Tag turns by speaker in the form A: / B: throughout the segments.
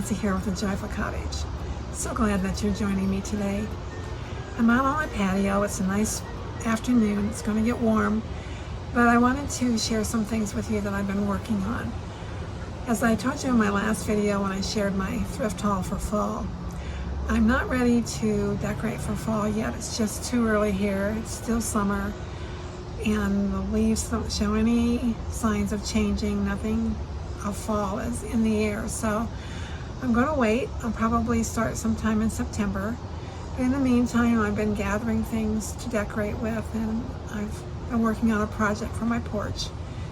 A: Nancy here with the Joyful Cottage. So glad that you're joining me today. I'm out on my patio. It's a nice afternoon. It's going to get warm, but I wanted to share some things with you that I've been working on. As I told you in my last video when I shared my thrift haul for fall, I'm not ready to decorate for fall yet. It's just too early here. It's still summer, and the leaves don't show any signs of changing. Nothing of fall is in the air. So I'm going to wait. I'll probably start sometime in September. But in the meantime, I've been gathering things to decorate with, and I've been working on a project for my porch,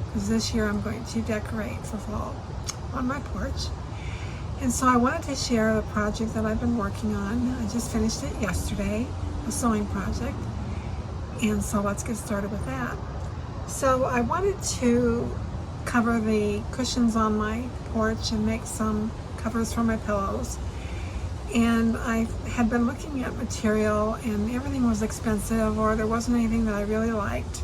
A: because this year I'm going to decorate for fall on my porch. And so I wanted to share the project that I've been working on. I just finished it yesterday, a sewing project. And so let's get started with that. So I wanted to cover the cushions on my porch and make some covers for my pillows. And I had been looking at material, and everything was expensive, or there wasn't anything that I really liked.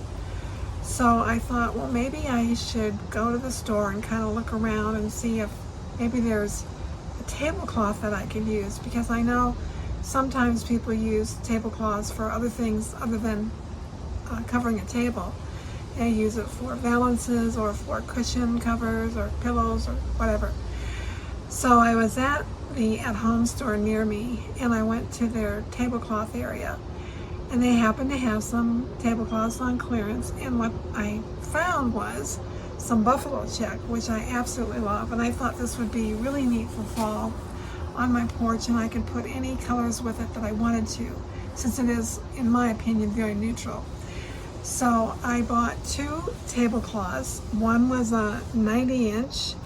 A: So I thought, well, maybe I should go to the store and kind of look around and see if maybe there's a tablecloth that I could use, because I know sometimes people use tablecloths for other things other than covering a table. They use it for valances or for cushion covers or pillows or whatever. So I was at the at-home store near me, and I went to their tablecloth area, and they happened to have some tablecloths on clearance, and what I found was some buffalo check, which I absolutely love, and I thought this would be really neat for fall on my porch, and I could put any colors with it that I wanted to, since it is, in my opinion, very neutral. So I bought two tablecloths. One was a 90-inch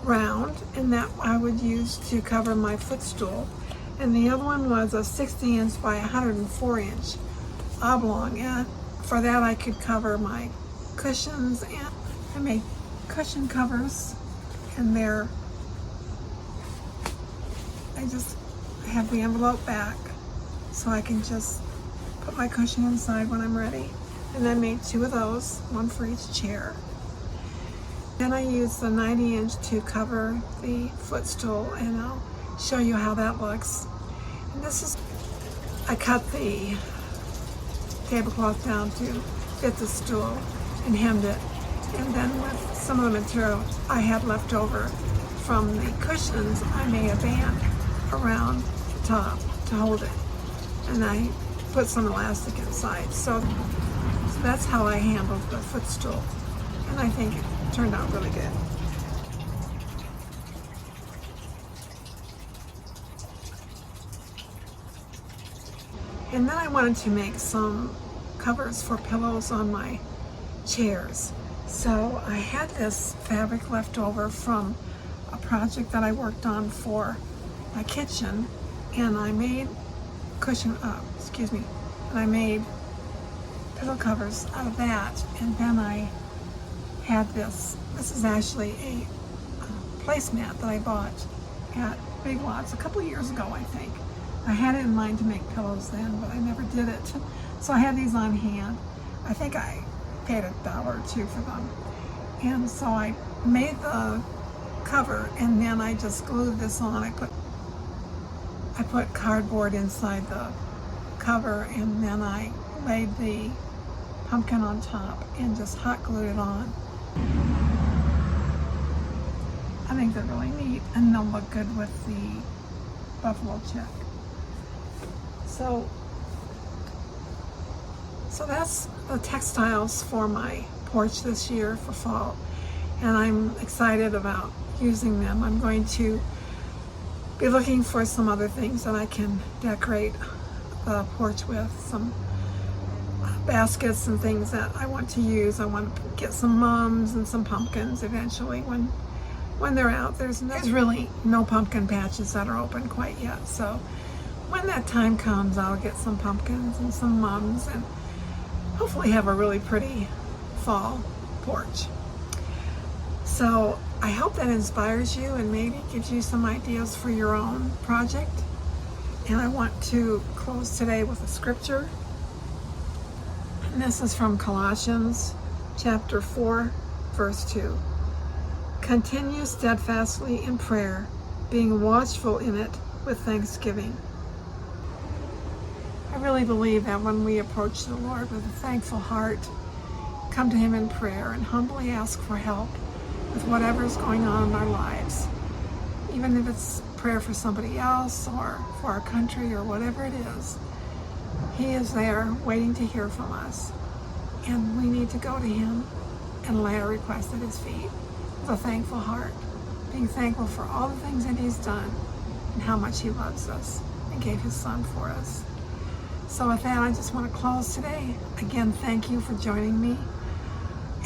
A: round, and that I would use to cover my footstool, and the other one was a 60-inch by 104-inch oblong, and for that I could cover my cushions. And I made cushion covers, and I just have the envelope back so I can just put my cushion inside when I'm ready. And I made two of those, one for each chair. Then I used the 90-inch to cover the footstool, and I'll show you how that looks. And I cut the tablecloth down to fit the stool and hemmed it. And then with some of the material I had left over from the cushions, I made a band around the top to hold it. And I put some elastic inside. So that's how I handled the footstool. And I think it turned out really good. And then I wanted to make some covers for pillows on my chairs. So I had this fabric left over from a project that I worked on for my kitchen, and I made and I made pillow covers out of that. And then I had this is actually a placemat that I bought at Big Lots a couple years ago, I think. I had it in mind to make pillows then, but I never did it. So I had these on hand. I think I paid $1 or $2 for them. And so I made the cover, and then I just glued this on. I put cardboard inside the cover, and then I laid the pumpkin on top and just hot glued it on. I think they're really neat, and they'll look good with the buffalo check. So that's the textiles for my porch this year for fall, and I'm excited about using them. I'm going to be looking for some other things that I can decorate the porch with, some baskets and things that I want to use. I want to get some mums and some pumpkins eventually when they're out. There's really no pumpkin patches that are open quite yet, so when that time comes, I'll get some pumpkins and some mums and hopefully have a really pretty fall porch. So I hope that inspires you and maybe gives you some ideas for your own project. And I want to close today with a scripture. And this is from Colossians chapter 4, verse 2. Continue steadfastly in prayer, being watchful in it with thanksgiving. I really believe that when we approach the Lord with a thankful heart, come to Him in prayer and humbly ask for help with whatever's going on in our lives, even if it's prayer for somebody else or for our country or whatever it is, He is there waiting to hear from us. And we need to go to Him and lay our request at His feet with a thankful heart, being thankful for all the things that He's done and how much He loves us and gave His Son for us. So with that, I just want to close today. Again, thank you for joining me.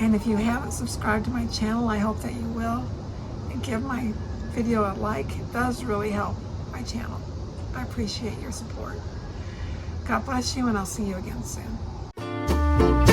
A: And if you haven't subscribed to my channel, I hope that you will. And give my video a like. It does really help my channel. I appreciate your support. God bless you, and I'll see you again soon.